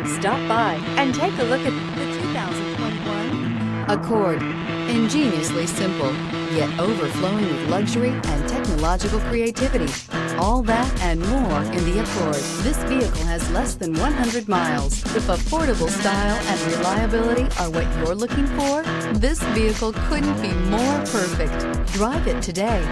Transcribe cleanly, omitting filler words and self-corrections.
Stop by and take a look at the 2021 Accord. Ingeniously simple, yet overflowing with luxury and technological creativity. All that and more in the Accord. This vehicle has less than 100 miles. If affordable style and reliability are what you're looking for, this vehicle couldn't be more perfect. Drive it today.